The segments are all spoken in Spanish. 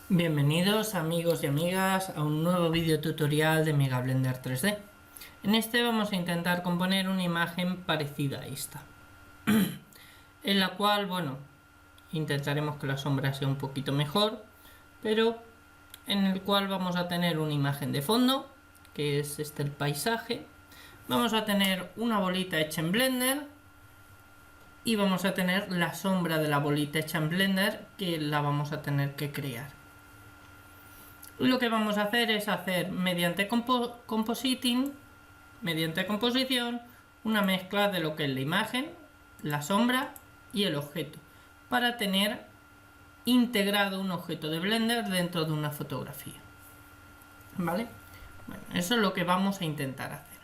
Bienvenidos amigos y amigas a un nuevo vídeo tutorial de Mega Blender 3D. En este vamos a intentar componer una imagen parecida a esta, en la cual, intentaremos que la sombra sea un poquito mejor, pero en el cual vamos a tener una imagen de fondo, que es el paisaje. Vamos a tener una bolita hecha en Blender y vamos a tener la sombra de la bolita hecha en Blender, que la vamos a tener que crear. Lo que vamos a hacer es hacer mediante compositing, mediante composición, una mezcla de lo que es la imagen, la sombra y el objeto, para tener integrado un objeto de Blender dentro de una fotografía. ¿Vale? Bueno, eso es lo que vamos a intentar hacer.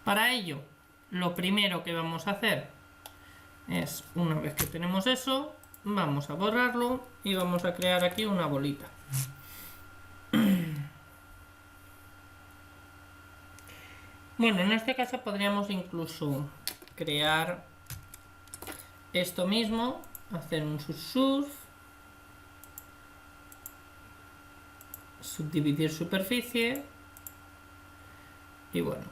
Para ello, lo primero que vamos a hacer es, una vez que tenemos eso, vamos a borrarlo y vamos a crear aquí una bolita. Bueno, en este caso podríamos incluso crear esto mismo, hacer un subsurf, subdividir superficie y bueno,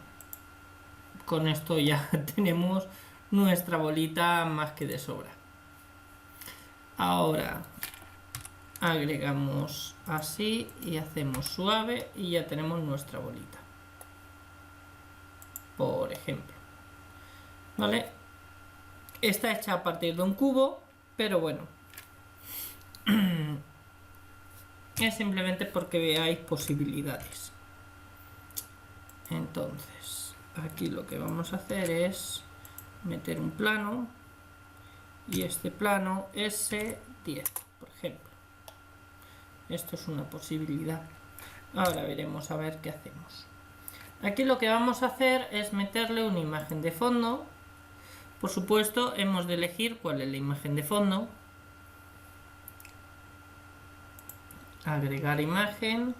con esto ya tenemos nuestra bolita más que de sobra. Ahora agregamos así y hacemos suave y ya tenemos nuestra bolita, por ejemplo. ¿Vale? Está hecha a partir de un cubo, pero bueno, es simplemente porque veáis posibilidades. Entonces, aquí lo que vamos a hacer es meter un plano y este plano S10, por ejemplo. Esto es una posibilidad. Ahora veremos a ver qué hacemos. Aquí lo que vamos a hacer es meterle una imagen de fondo. Por supuesto, hemos de elegir cuál es la imagen de fondo. Agregar imagen,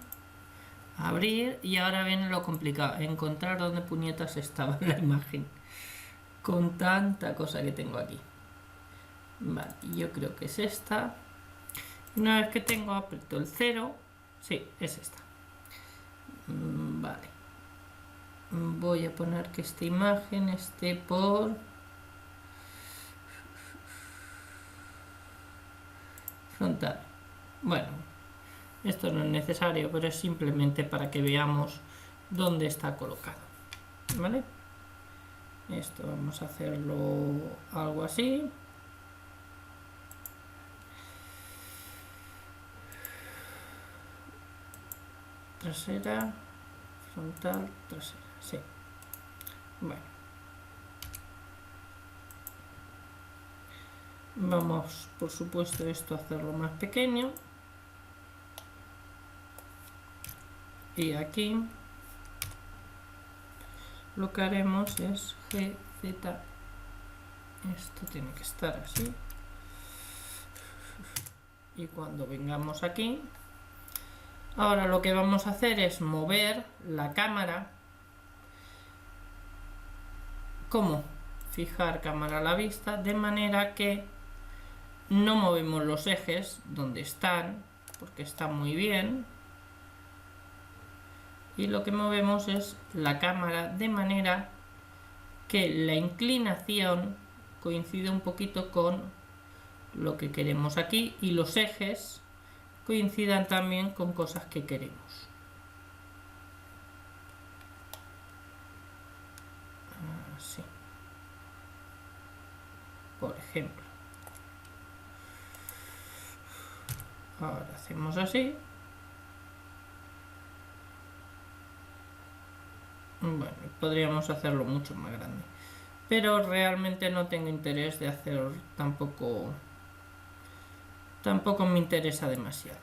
abrir, y ahora viene lo complicado, encontrar dónde puñetas estaba la imagen con tanta cosa que tengo aquí. Vale, yo creo que es esta. Una vez que tengo, aprieto el 0. Sí, es esta. Vale, voy a poner que esta imagen esté por frontal. Bueno, esto no es necesario, pero es simplemente para que veamos dónde está colocado. ¿Vale? Esto vamos a hacerlo algo así. Trasera, frontal, trasera. Sí. Bueno. Vamos, por supuesto, esto a hacerlo más pequeño. Y aquí lo que haremos es GZ. Esto tiene que estar así. Y cuando vengamos aquí, ahora lo que vamos a hacer es mover la cámara. ¿Cómo? Fijar cámara a la vista de manera que no movemos los ejes donde están, porque está muy bien. Y lo que movemos es la cámara de manera que la inclinación coincide un poquito con lo que queremos aquí y los ejes coincidan también con cosas que queremos. Así. Por ejemplo. Ahora hacemos así. Bueno, podríamos hacerlo mucho más grande, pero realmente no tengo interés de hacer tampoco me interesa demasiado.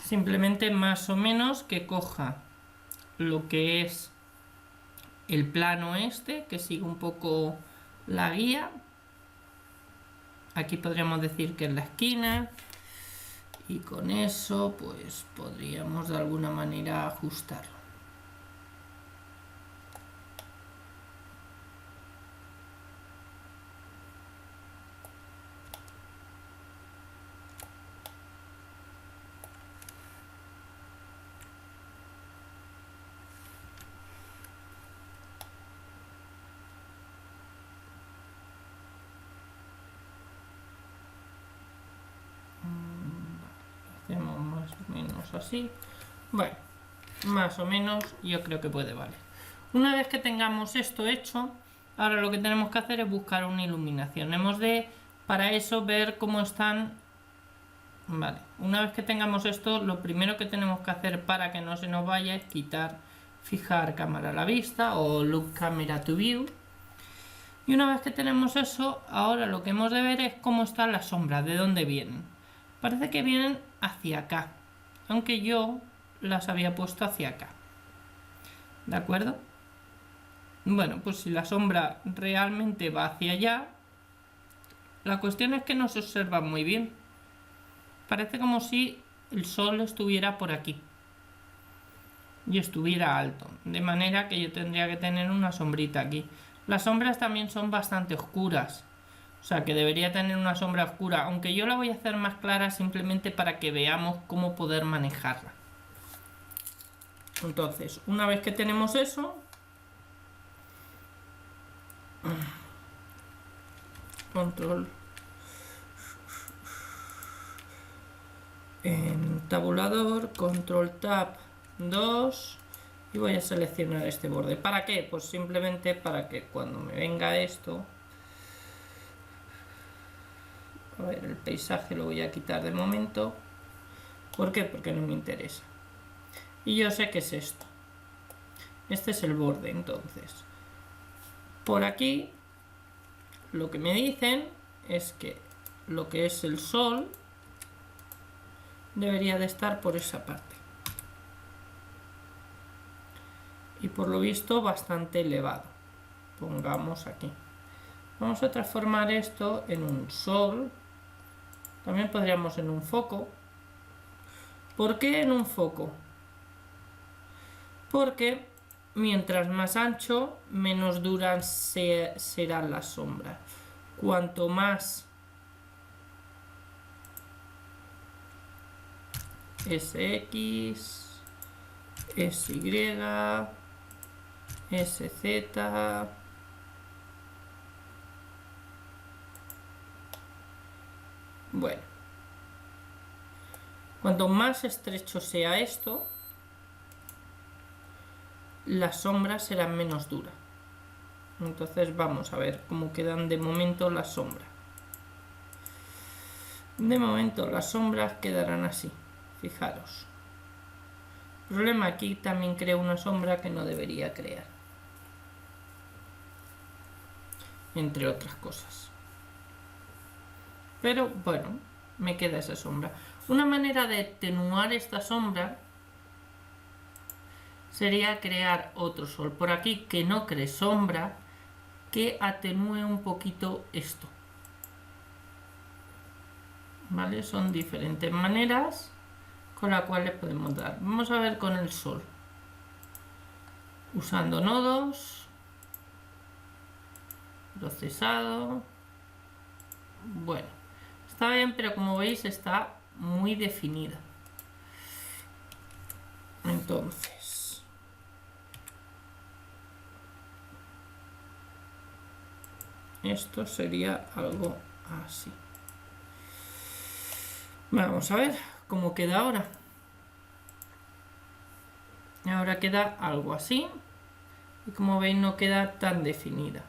Simplemente más o menos que coja lo que es el plano este, que siga un poco la guía. Aquí podríamos decir que es la esquina y con eso pues podríamos de alguna manera ajustarlo. o menos así. Bueno, más o menos yo creo que puede valer. Una vez que tengamos esto hecho, ahora lo que tenemos que hacer es buscar una iluminación. Hemos de, para eso, ver cómo están. Vale, una vez que tengamos esto, lo primero que tenemos que hacer para que no se nos vaya es quitar, fijar cámara a la vista o look camera to view. Y una vez que tenemos eso, ahora lo que hemos de ver es cómo están las sombras, de dónde vienen. Parece que vienen hacia acá, aunque yo las había puesto hacia acá. ¿De acuerdo? Bueno, pues si la sombra realmente va hacia allá, la cuestión es que no se observa muy bien. Parece como si el sol estuviera por aquí y estuviera alto, de manera que yo tendría que tener una sombrita aquí. Las sombras también son bastante oscuras, o sea que debería tener una sombra oscura, aunque yo la voy a hacer más clara simplemente para que veamos cómo poder manejarla. Entonces, una vez que tenemos eso, control en tabulador, control tab 2 y voy a seleccionar este borde. ¿Para qué? Pues simplemente para que cuando me venga esto, a ver, el paisaje lo voy a quitar de momento. ¿Por qué? Porque no me interesa. Y yo sé que es esto. Este es el borde, entonces. Por aquí, lo que me dicen es que lo que es el sol debería de estar por esa parte. Y por lo visto bastante elevado. Pongamos aquí. Vamos a transformar esto en un sol. También podríamos en un foco. ¿Por qué en un foco? Porque mientras más ancho, menos duras serán las sombras. Cuanto más SX, SY, SZ, bueno, cuanto más estrecho sea esto, las sombras serán menos duras. Entonces vamos a ver cómo quedan de momento las sombras. De momento las sombras quedarán así, fijaros. El problema aquí también creo una sombra que no debería crear, entre otras cosas. Pero bueno, me queda esa sombra. Una manera de atenuar esta sombra sería crear otro sol por aquí que no cree sombra, que atenúe un poquito esto. ¿Vale? Son diferentes maneras con las cuales podemos dar. Vamos a ver con el sol. Usando nodos. Procesado. Bueno, está bien, pero como veis está muy definida. Entonces, esto sería algo así. Vamos a ver cómo queda ahora. Ahora queda algo así. Y como veis no queda tan definida.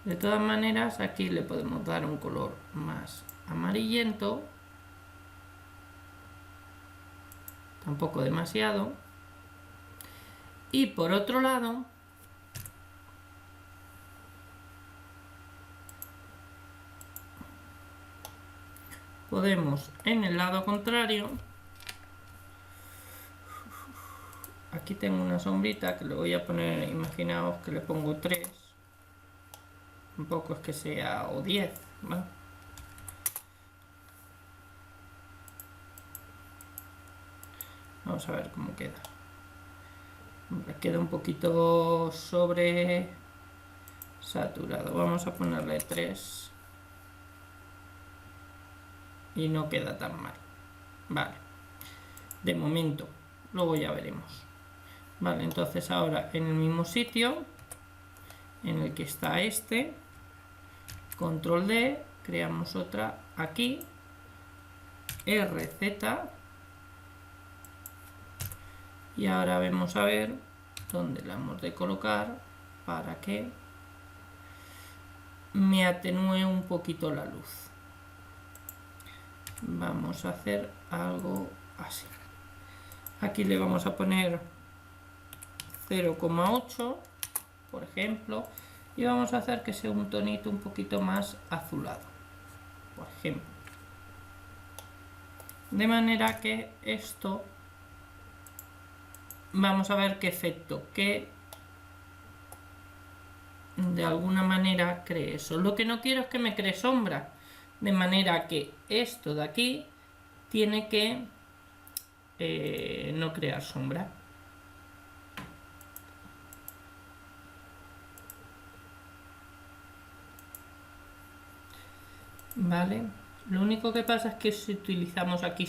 De todas maneras aquí le podemos dar un color más amarillento. Tampoco demasiado. Y por otro lado, podemos en el lado contrario, aquí tengo una sombrita que le voy a poner, imaginaos que le pongo 3, tampoco es que sea o 10, ¿vale? Vamos a ver cómo queda. Queda un poquito sobre saturado. Vamos a ponerle 3 y no queda tan mal. Vale, de momento, luego ya veremos. Vale, entonces ahora en el mismo sitio en el que está este, control D, creamos otra aquí, RZ, Y ahora vamos a ver dónde la hemos de colocar para que me atenúe un poquito la luz. Vamos a hacer algo así. Aquí le vamos a poner 0,8, por ejemplo, y vamos a hacer que sea un tonito un poquito más azulado, por ejemplo. De manera que esto, vamos a ver qué efecto, que de alguna manera cree eso. Lo que no quiero es que me cree sombra, de manera que esto de aquí tiene que no crear sombra. Vale, lo único que pasa es que si utilizamos aquí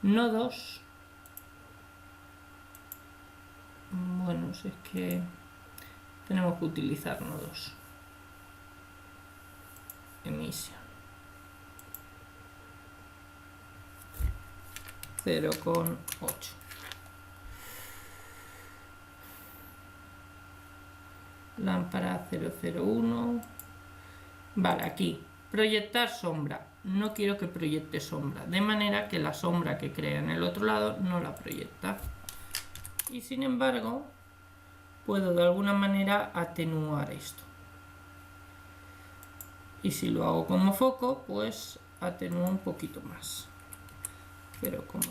nodos, bueno, si es que tenemos que utilizar nodos. Emisión 0,8. Lámpara 001. Vale, aquí proyectar sombra. No quiero que proyecte sombra, de manera que la sombra que crea en el otro lado no la proyecta. Y sin embargo, puedo de alguna manera atenuar esto. Y si lo hago como foco, pues atenúo un poquito más. 0,8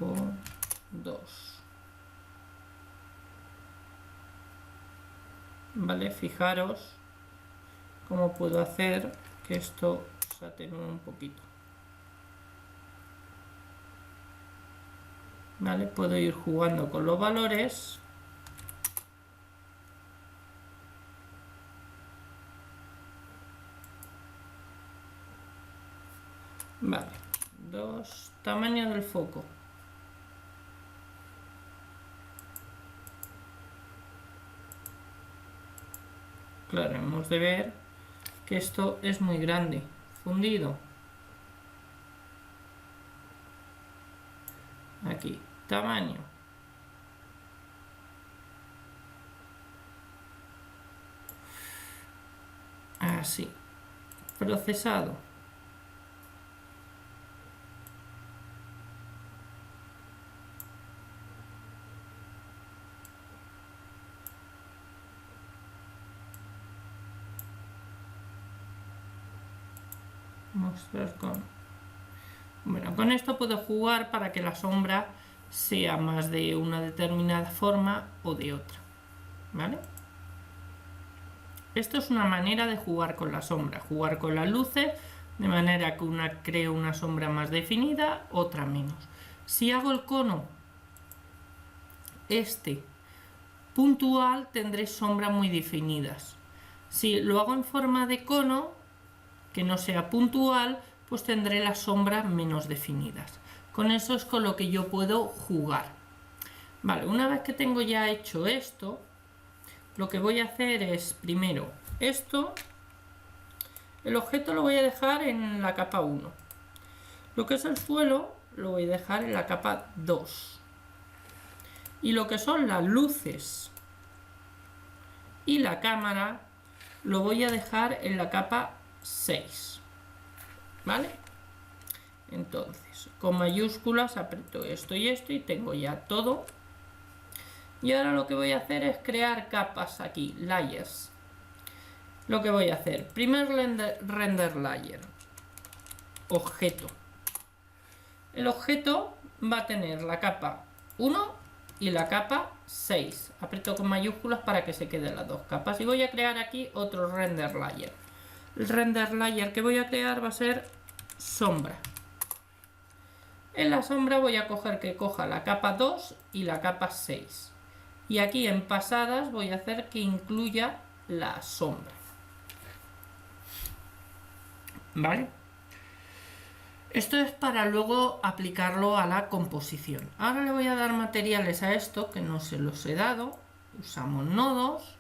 o 2. Vale, fijaros cómo puedo hacer que esto se atenúe un poquito. Vale, puedo ir jugando con los valores. Vale, 2, tamaño del foco. Claro, hemos de ver que esto es muy grande, fundido. Aquí, tamaño. Así, procesado. Mostrar con... Bueno, con esto puedo jugar para que la sombra sea más de una determinada forma o de otra. ¿Vale? Esto es una manera de jugar con la sombra, jugar con las luces, de manera que una cree una sombra más definida, otra menos. Si hago el cono este puntual, tendré sombras muy definidas. Si lo hago en forma de cono, que no sea puntual, pues tendré las sombras menos definidas. Con eso es con lo que yo puedo jugar. Vale, una vez que tengo ya hecho esto, lo que voy a hacer es primero esto. El objeto lo voy a dejar en la capa 1. Lo que es el suelo lo voy a dejar en la capa 2. Y lo que son las luces y la cámara lo voy a dejar en la capa 6. ¿Vale? Entonces, con mayúsculas aprieto esto y esto y tengo ya todo. Y ahora lo que voy a hacer es crear capas aquí, layers. Lo que voy a hacer, primer render layer, objeto. El objeto va a tener la capa 1 y la capa 6. Aprieto con mayúsculas para que se queden las dos capas. Y voy a crear aquí otro render layer. El render layer que voy a crear va a ser sombra. En la sombra voy a coger que coja la capa 2 y la capa 6. Y aquí en pasadas voy a hacer que incluya la sombra. ¿Vale? Esto es para luego aplicarlo a la composición. Ahora le voy a dar materiales a esto que no se los he dado. Usamos nodos.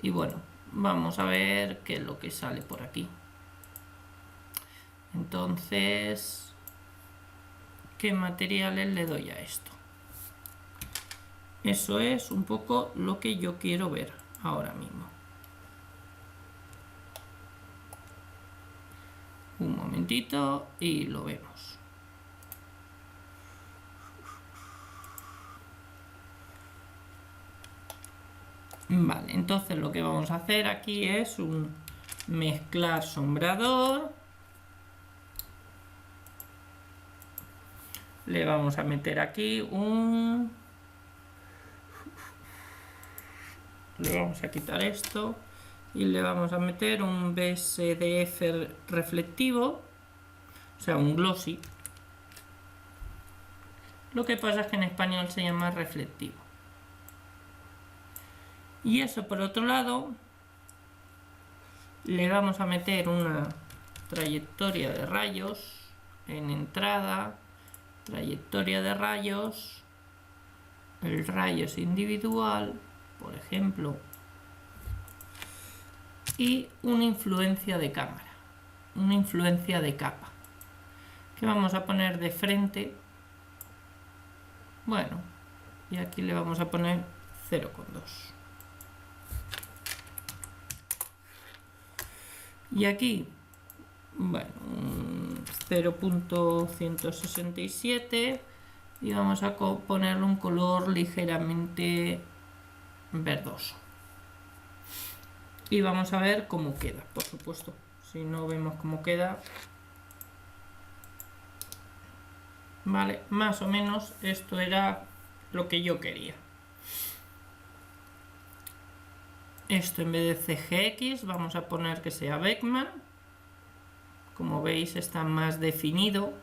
Y bueno, vamos a ver qué es lo que sale por aquí. Entonces, qué materiales le doy a esto. Eso es un poco lo que yo quiero ver ahora mismo. Un momentito y lo vemos. Vale, entonces lo que vamos a hacer aquí es un mezclar sombrador. Le vamos a meter aquí le vamos a quitar esto y le vamos a meter un BSDF reflectivo, o sea, un glossy. Lo que pasa es que en español se llama reflectivo. Y eso, por otro lado, le vamos a meter una trayectoria de rayos en entrada, trayectoria de rayos, el rayo es individual, por ejemplo, y una influencia de cámara, una influencia de capa, que vamos a poner de frente. Bueno, y aquí le vamos a poner 0,2. Y aquí, bueno, 0.167 y vamos a ponerle un color ligeramente verdoso. Y vamos a ver cómo queda, por supuesto. Si no vemos cómo queda, vale, más o menos esto era lo que yo quería. Esto en vez de CGX vamos a poner que sea Beckman. Como veis está más definido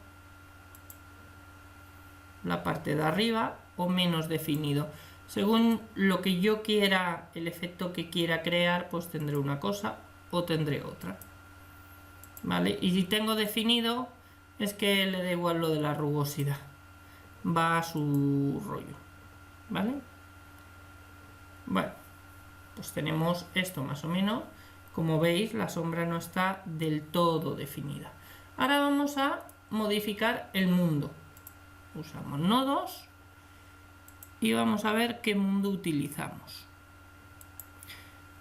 la parte de arriba o menos definido. Según lo que yo quiera, el efecto que quiera crear, pues tendré una cosa o tendré otra. ¿Vale? Y si tengo definido, es que le da igual lo de la rugosidad. Va a su rollo. ¿Vale? Bueno, pues tenemos esto más o menos. Como veis, la sombra no está del todo definida. Ahora vamos a modificar el mundo. Usamos nodos y vamos a ver qué mundo utilizamos.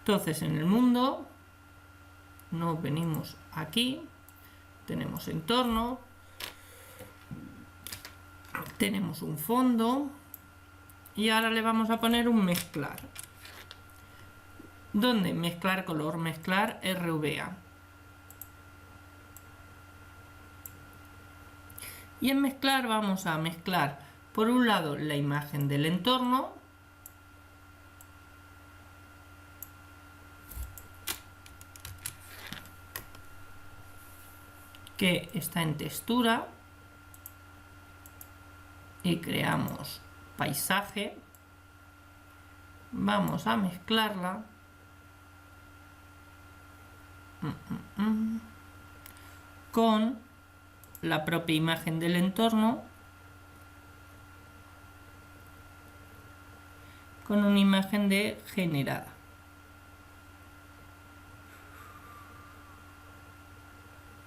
Entonces, en el mundo nos venimos aquí, tenemos entorno, tenemos un fondo y ahora le vamos a poner un mezclar. ¿Dónde? Mezclar color, mezclar RVA. Y en mezclar vamos a mezclar por un lado la imagen del entorno, que está en textura, y creamos paisaje. Vamos a mezclarla con la propia imagen del entorno, con una imagen de generada.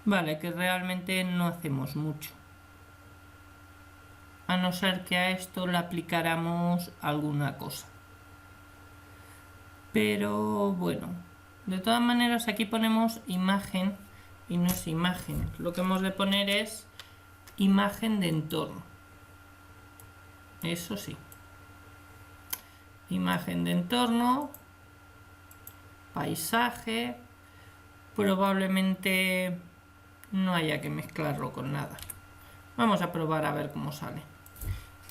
Vale, que realmente no hacemos mucho, a no ser que a esto le aplicáramos alguna cosa. Pero bueno, de todas maneras aquí ponemos imagen y no es imagen. Lo que hemos de poner es imagen de entorno. Eso sí. Imagen de entorno, paisaje, probablemente no haya que mezclarlo con nada. Vamos a probar a ver cómo sale.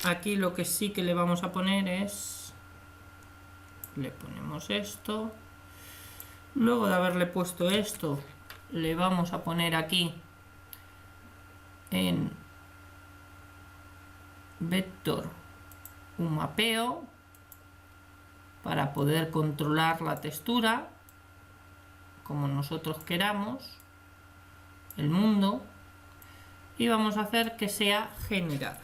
Aquí lo que sí que le vamos a poner es, le ponemos esto, luego de haberle puesto esto, le vamos a poner aquí en vector un mapeo para poder controlar la textura como nosotros queramos, el mundo, y vamos a hacer que sea generada.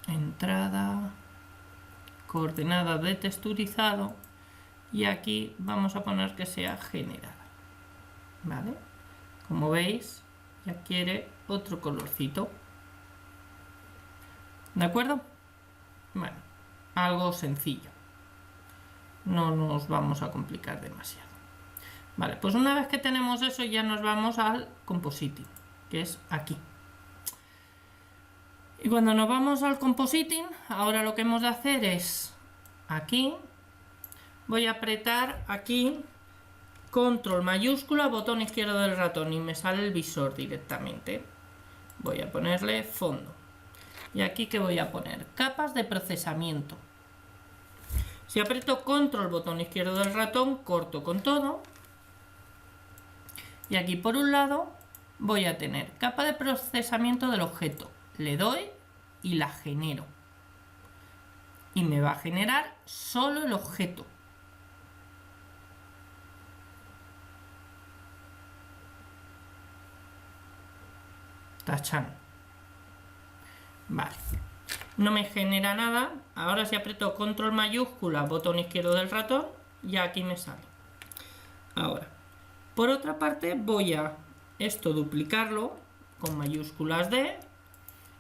Entrada, coordenada de texturizado, y aquí vamos a poner que sea generada. ¿Vale? Como veis, ya quiere otro colorcito. ¿De acuerdo? Bueno, algo sencillo. No nos vamos a complicar demasiado. Vale, pues una vez que tenemos eso ya nos vamos al compositing, que es aquí. Y cuando nos vamos al compositing, ahora lo que hemos de hacer es aquí, voy a apretar aquí control mayúscula, botón izquierdo del ratón y me sale el visor directamente. Voy a ponerle fondo. Y aquí que voy a poner capas de procesamiento. Si aprieto control botón izquierdo del ratón, corto con todo. Y aquí por un lado voy a tener capa de procesamiento del objeto. Le doy y la genero. Y me va a generar solo el objeto. Tachan. Vale. No me genera nada. Ahora si aprieto control mayúscula, botón izquierdo del ratón, ya aquí me sale. Ahora, por otra parte voy a esto duplicarlo con mayúsculas D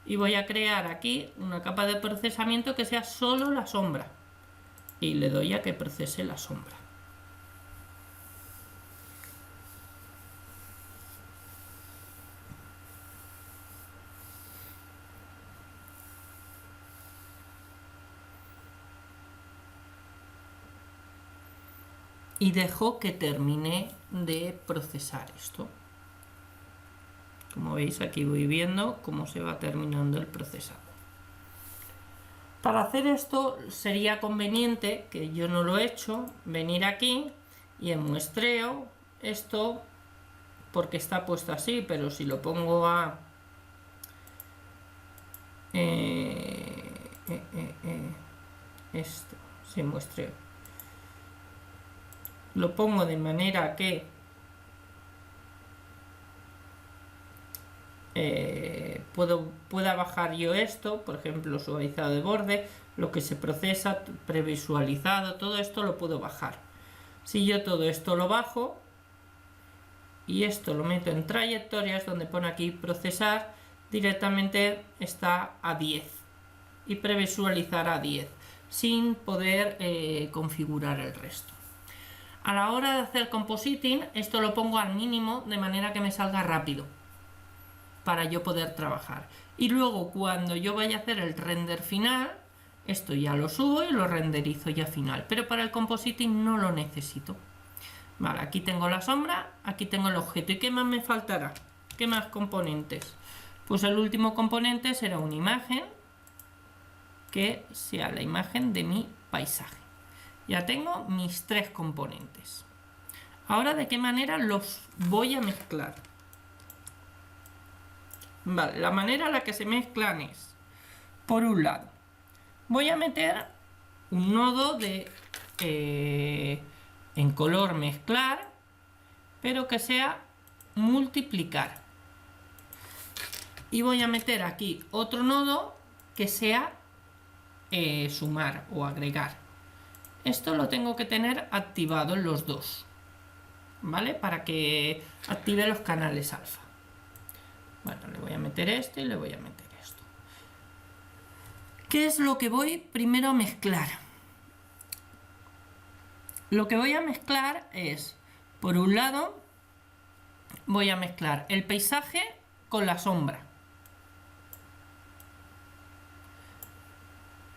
y voy a crear aquí una capa de procesamiento que sea solo la sombra. Y le doy a que procese la sombra. Y dejo que termine de procesar esto. Como veis, aquí voy viendo cómo se va terminando el procesado. Para hacer esto sería conveniente, que yo no lo he hecho, venir aquí y en muestreo esto, porque está puesto así, pero si lo pongo a esto, sin muestreo, lo pongo de manera que pueda bajar yo esto, por ejemplo, suavizado de borde, lo que se procesa, previsualizado, todo esto lo puedo bajar. Si yo todo esto lo bajo y esto lo meto en trayectorias, donde pone aquí procesar, directamente está a 10 y previsualizar a 10 sin poder configurar el resto. A la hora de hacer compositing, esto lo pongo al mínimo de manera que me salga rápido para yo poder trabajar. Y luego cuando yo vaya a hacer el render final, esto ya lo subo y lo renderizo ya final. Pero para el compositing no lo necesito. Vale, aquí tengo la sombra, aquí tengo el objeto. ¿Y qué más me faltará? ¿Qué más componentes? Pues el último componente será una imagen que sea la imagen de mi paisaje. Ya tengo mis 3 componentes. Ahora, ¿de qué manera los voy a mezclar? Vale, la manera en la que se mezclan es, por un lado, voy a meter un nodo de en color mezclar, pero que sea multiplicar. Y voy a meter aquí otro nodo que sea sumar o agregar. Esto lo tengo que tener activado en los dos, ¿vale? Para que active los canales alfa. Bueno, le voy a meter esto y le voy a meter esto. ¿Qué es lo que voy primero a mezclar? Lo que voy a mezclar es, por un lado, voy a mezclar el paisaje con la sombra,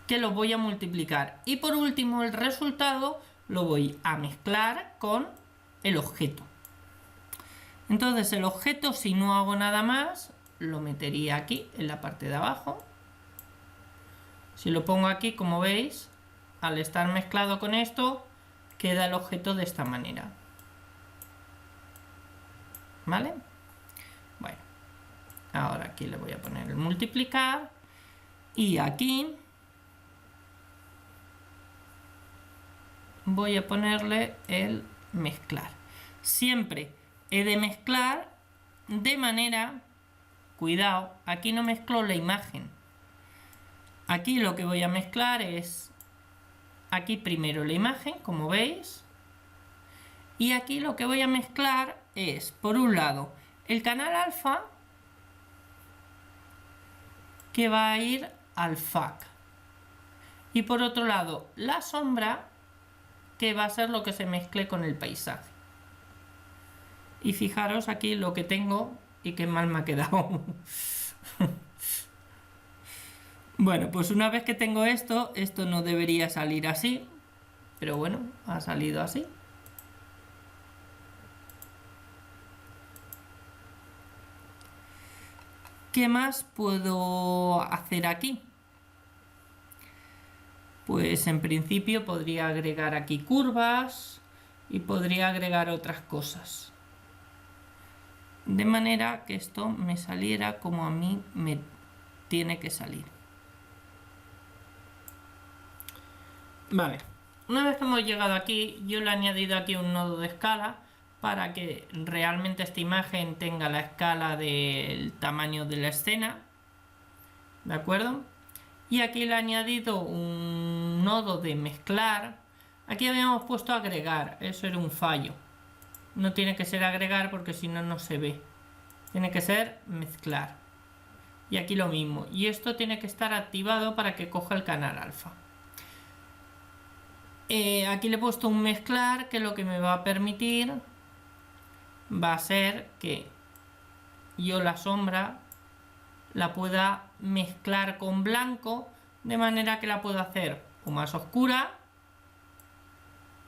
que lo voy a multiplicar. Y por último, el resultado lo voy a mezclar con el objeto. Entonces el objeto, si no hago nada más, lo metería aquí en la parte de abajo. Si lo pongo aquí, como veis, al estar mezclado con esto, queda el objeto de esta manera. ¿Vale? Bueno, ahora aquí le voy a poner el multiplicar y aquí voy a ponerle el mezclar. Siempre he de mezclar de manera, cuidado, aquí no mezclo la imagen. Aquí lo que voy a mezclar es, aquí primero la imagen, como veis, y aquí lo que voy a mezclar es, por un lado, el canal alfa que va a ir al FAC. Y por otro lado, la sombra, que va a ser lo que se mezcle con el paisaje. Y fijaros aquí lo que tengo y qué mal me ha quedado. Bueno, pues una vez que tengo esto no debería salir así, pero bueno, ha salido así. ¿Qué más puedo hacer aquí? Pues en principio podría agregar aquí curvas y podría agregar otras cosas. De manera que esto me saliera como a mí me tiene que salir. Vale, una vez que hemos llegado aquí, yo le he añadido aquí un nodo de escala para que realmente esta imagen tenga la escala del tamaño de la escena, ¿de acuerdo? Y aquí le he añadido un nodo de mezclar. Aquí habíamos puesto agregar, eso era un fallo. No tiene que ser agregar porque si no, no se ve. Tiene que ser mezclar. Y aquí lo mismo. Y esto tiene que estar activado para que coja el canal alfa. Aquí le he puesto un mezclar que lo que me va a permitir va a ser que yo la sombra la pueda mezclar con blanco de manera que la pueda hacer o más oscura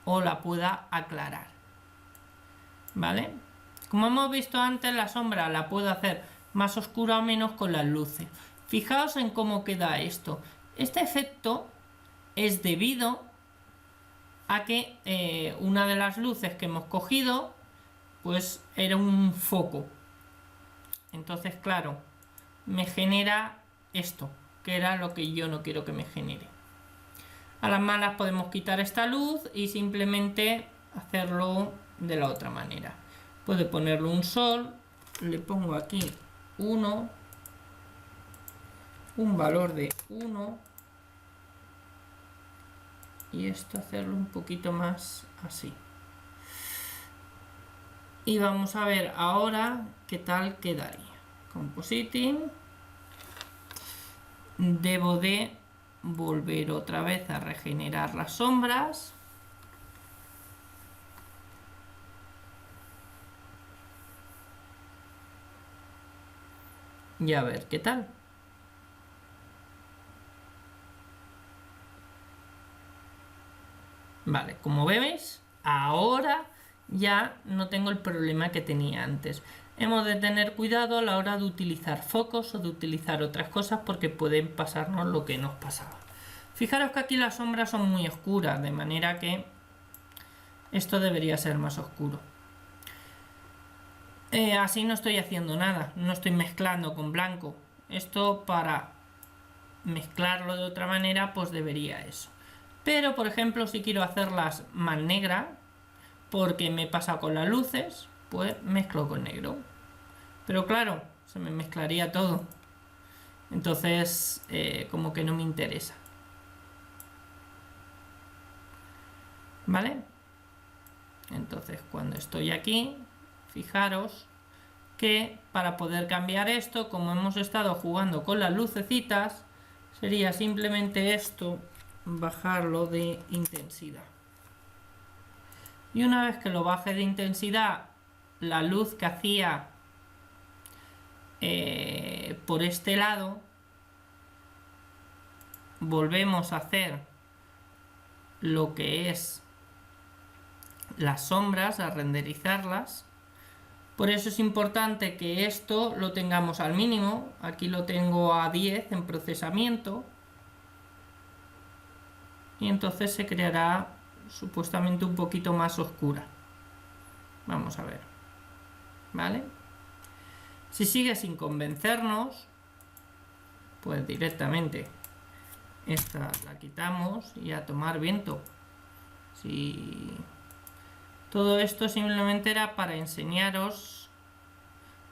o la pueda aclarar, ¿vale? Como hemos visto antes, la sombra la puedo hacer más oscura o menos con las luces. Fijaos en cómo queda esto. Este efecto es debido a que una de las luces que hemos cogido pues era un foco. Entonces, claro, me genera esto, que era lo que yo no quiero que me genere. A las malas podemos quitar esta luz y simplemente hacerlo de la otra manera. Puedo ponerle un sol, le pongo aquí 1, un valor de 1 y esto hacerlo un poquito más así. Y vamos a ver ahora qué tal quedaría. Compositing. Debo de volver otra vez a regenerar las sombras. Y a ver qué tal. Vale, como veis, ahora ya no tengo el problema que tenía antes. Hemos de tener cuidado a la hora de utilizar focos o de utilizar otras cosas porque pueden pasarnos lo que nos pasaba. Fijaros que aquí las sombras son muy oscuras, de manera que esto debería ser más oscuro. Así no estoy haciendo nada, no estoy mezclando con blanco. Esto para mezclarlo de otra manera pues debería eso. Pero por ejemplo si quiero hacerlas más negras porque me pasa con las luces, pues mezclo con negro. Pero claro, se me mezclaría todo. Entonces como que no me interesa. ¿Vale? Entonces cuando estoy aquí, fijaros que para poder cambiar esto, como hemos estado jugando con las lucecitas, sería simplemente esto, bajarlo de intensidad. Y una vez que lo baje de intensidad, la luz que hacía por este lado, volvemos a hacer lo que es las sombras, a renderizarlas. Por eso es importante que esto lo tengamos al mínimo. Aquí lo tengo a 10 en procesamiento. Y entonces se creará supuestamente un poquito más oscura. Vamos a ver. ¿Vale? Si sigue sin convencernos, pues directamente esta la quitamos y a tomar viento. Si todo esto simplemente era para enseñaros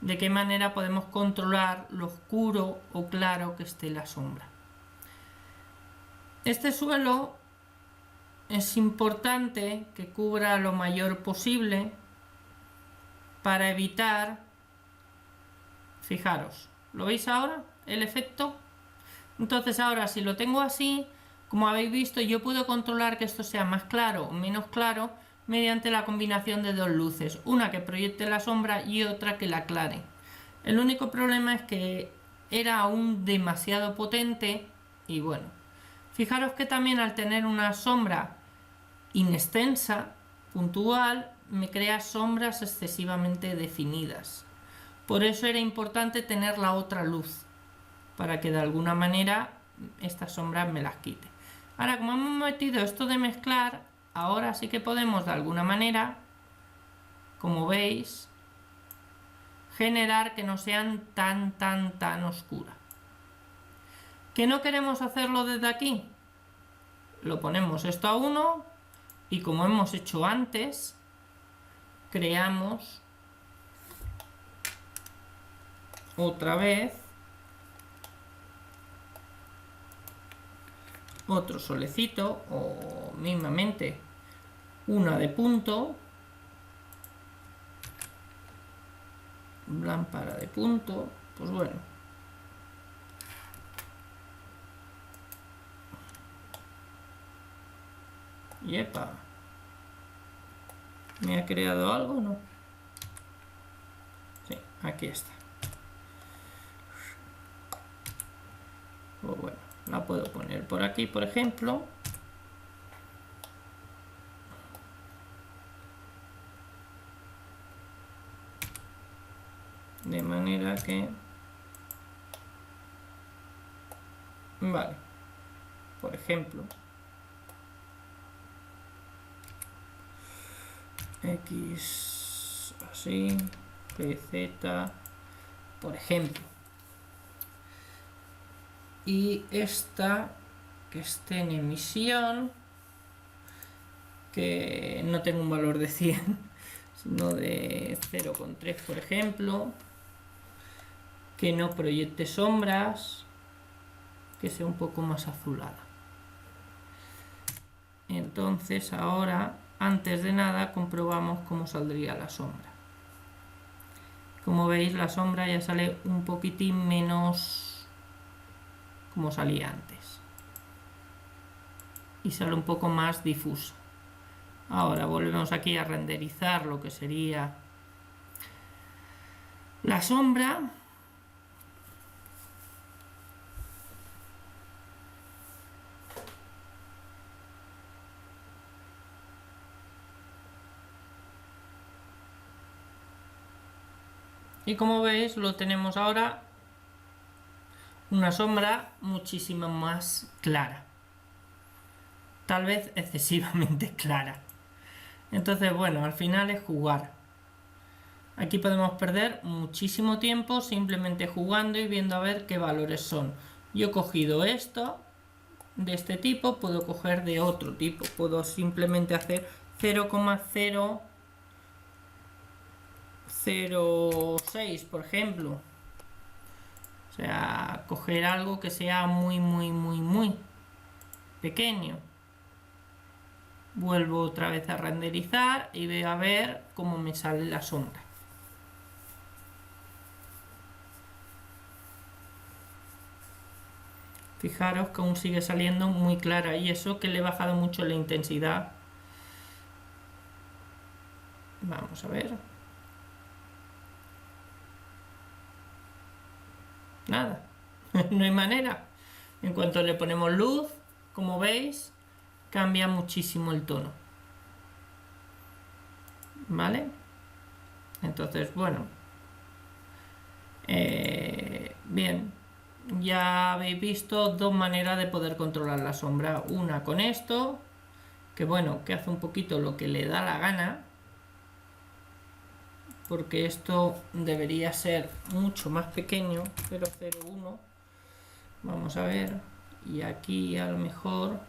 de qué manera podemos controlar lo oscuro o claro que esté la sombra. Este suelo es importante que cubra lo mayor posible para evitar, fijaros, ¿lo veis ahora? El efecto Entonces ahora si lo tengo así, como habéis visto, yo puedo controlar que esto sea más claro o menos claro mediante la combinación de dos luces, una que proyecte la sombra y otra que la aclare. El único problema es que era aún demasiado potente y bueno, fijaros que también al tener una sombra inextensa, puntual, me crea sombras excesivamente definidas. Por eso era importante tener la otra luz, para que de alguna manera estas sombras me las quite. Ahora, como hemos metido esto de mezclar, ahora sí que podemos de alguna manera, como veis, generar que no sean tan oscuras. ¿Que no queremos hacerlo desde aquí? Lo ponemos esto a 1 y como hemos hecho antes, creamos otra vez otro solecito o mismamente una de punto, lámpara de punto, pues bueno, y epa, ¿me ha creado algo? No, sí, aquí está. Pues bueno, la puedo poner por aquí, por ejemplo. De manera que... Vale. Por ejemplo. X así. PZ. Por ejemplo. Y esta que esté en emisión. Que no tengo un valor de 100. Sino de 0,3 por ejemplo. Que no proyecte sombras, que sea un poco más azulada. Entonces ahora, antes de nada, comprobamos cómo saldría la sombra. Como veis, la sombra ya sale un poquitín menos como salía antes. Y sale un poco más difusa. Ahora volvemos aquí a renderizar lo que sería la sombra. Y como veis, lo tenemos ahora una sombra muchísimo más clara. Tal vez excesivamente clara. Entonces, bueno, al final es jugar. Aquí podemos perder muchísimo tiempo simplemente jugando y viendo a ver qué valores son. Yo he cogido esto de este tipo, puedo coger de otro tipo. Puedo simplemente hacer 0,006, por ejemplo. O sea, coger algo que sea muy pequeño. Vuelvo otra vez a renderizar y voy a ver cómo me sale la sombra. Fijaros que aún sigue saliendo muy clara y eso que le he bajado mucho la intensidad. Vamos a ver. Nada, no hay manera. En cuanto le ponemos luz, como veis, cambia muchísimo el tono. ¿Vale? Entonces, bueno. Bien. Ya habéis visto dos maneras de poder controlar la sombra. Una con esto, que bueno, que hace un poquito lo que le da la gana. Porque esto debería ser mucho más pequeño, 0,01. Vamos a ver. Y aquí a lo mejor...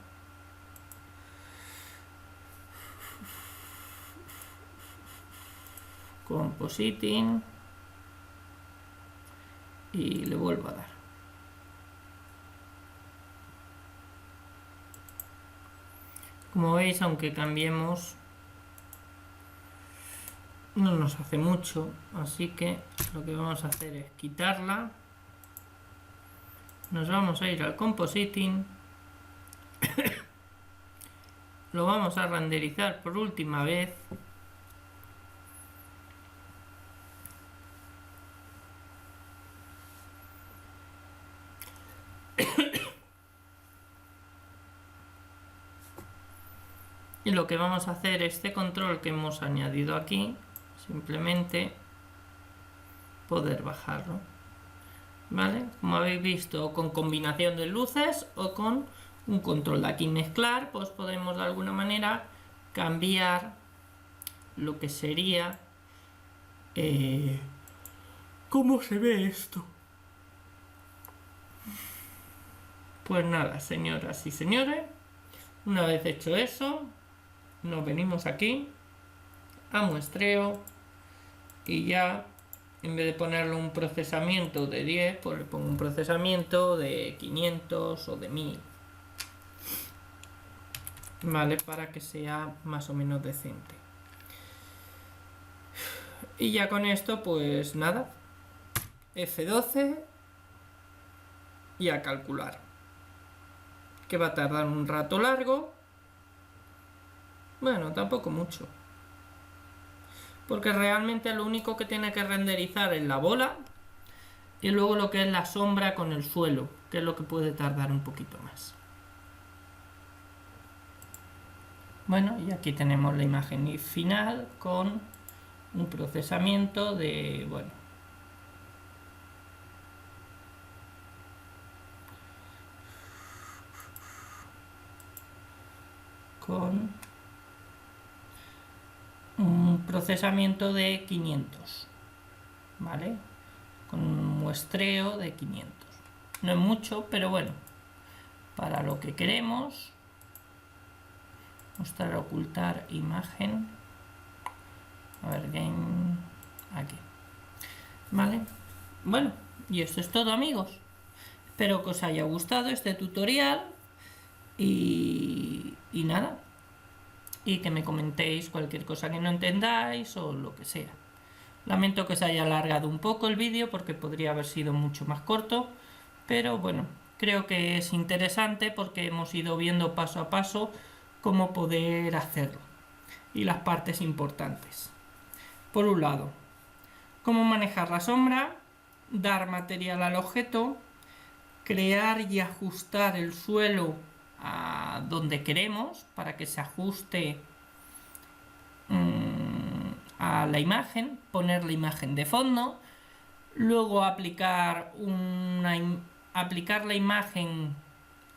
Compositing. Y le vuelvo a dar. Como veis, aunque cambiemos, no nos hace mucho, así que lo que vamos a hacer es quitarla Nos vamos a ir al compositing. Lo vamos a renderizar por última vez. Y lo que vamos a hacer, este control que hemos añadido aquí, simplemente poder bajarlo, ¿vale? Como habéis visto, con combinación de luces o con un control de aquí mezclar, pues podemos de alguna manera cambiar lo que sería cómo se ve esto. Pues nada, señoras y señores, una vez hecho eso, nos venimos aquí a muestreo y ya en vez de ponerle un procesamiento de 10, pues le pongo un procesamiento de 500 o de 1000, vale, para que sea más o menos decente. Y ya con esto pues nada, F12 y a calcular, que va a tardar un rato largo. Bueno, tampoco mucho, porque realmente lo único que tiene que renderizar es la bola y luego lo que es la sombra con el suelo, que es lo que puede tardar un poquito más. Bueno, y aquí tenemos la imagen final con un procesamiento de, bueno, con un procesamiento de 500, ¿vale? Con un muestreo de 500. No es mucho, pero bueno, para lo que queremos. Mostrar, ocultar imagen. A ver, game. Aquí. ¿Vale? Bueno, y esto es todo, amigos. Espero que os haya gustado este tutorial. Y nada. Y que me comentéis cualquier cosa que no entendáis o lo que sea. Lamento que se haya alargado un poco el vídeo porque podría haber sido mucho más corto. Pero bueno, creo que es interesante porque hemos ido viendo paso a paso cómo poder hacerlo. Y las partes importantes. Por un lado, cómo manejar la sombra, dar material al objeto, crear y ajustar el suelo a donde queremos para que se ajuste a la imagen, poner la imagen de fondo, luego aplicar la imagen.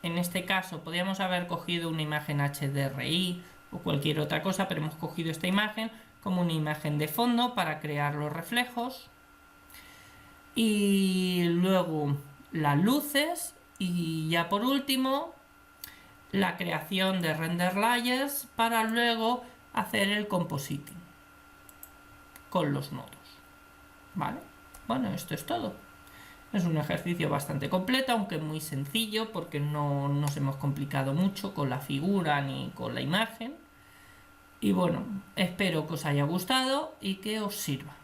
En este caso podríamos haber cogido una imagen HDRI o cualquier otra cosa, pero hemos cogido esta imagen como una imagen de fondo para crear los reflejos. Y luego las luces y ya por último la creación de render layers para luego hacer el compositing con los nodos, ¿vale? Bueno, esto es todo. Es un ejercicio bastante completo, aunque muy sencillo, porque no nos hemos complicado mucho con la figura ni con la imagen. Y bueno, espero que os haya gustado y que os sirva.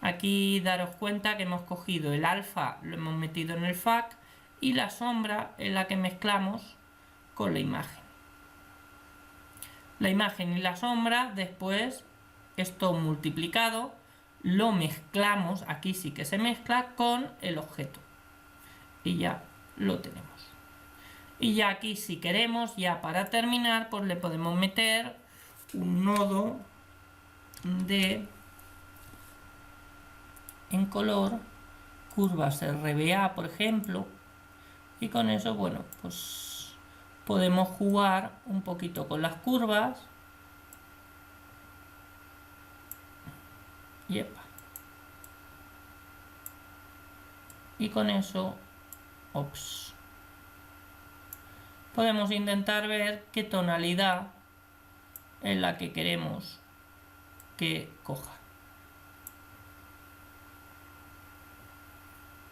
Aquí daros cuenta que hemos cogido el alfa, lo hemos metido en el FAC y la sombra es la que mezclamos con la imagen. La imagen y la sombra, después, esto multiplicado, lo mezclamos, aquí sí que se mezcla con el objeto. Y ya lo tenemos. Y ya aquí si queremos, ya para terminar, pues le podemos meter un nodo en color, curvas RBA, por ejemplo. Y con eso, bueno, pues podemos jugar un poquito con las curvas. Yepa. Y con eso, podemos intentar ver qué tonalidad es la que queremos que coja.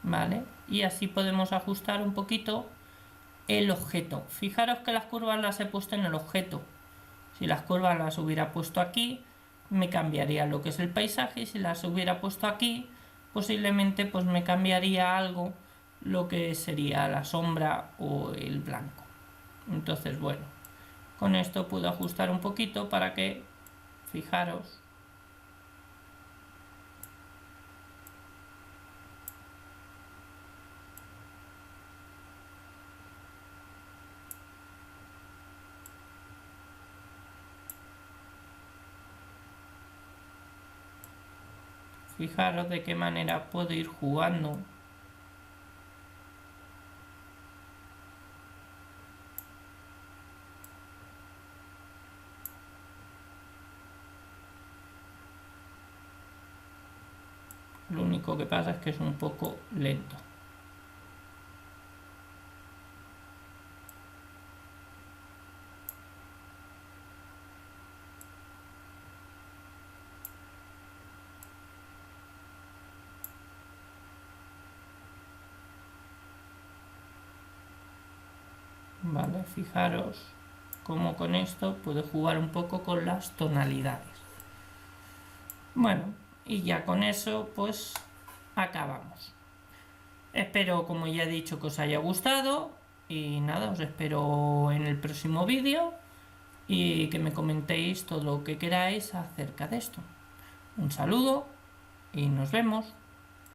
¿Vale? Y así podemos ajustar un poquito el objeto. Fijaros que las curvas las he puesto en el objeto. Si las curvas las hubiera puesto aquí, me cambiaría lo que es el paisaje, y si las hubiera puesto aquí, posiblemente pues me cambiaría algo lo que sería la sombra o el blanco. Entonces, bueno, con esto puedo ajustar un poquito para que, fijaros, fijaros de qué manera puedo ir jugando. Lo único que pasa es que es un poco lento. Vale, fijaros cómo con esto puedo jugar un poco con las tonalidades. Bueno, y ya con eso pues acabamos. Espero, como ya he dicho, que os haya gustado y nada, os espero en el próximo vídeo y que me comentéis todo lo que queráis acerca de esto. Un saludo y nos vemos.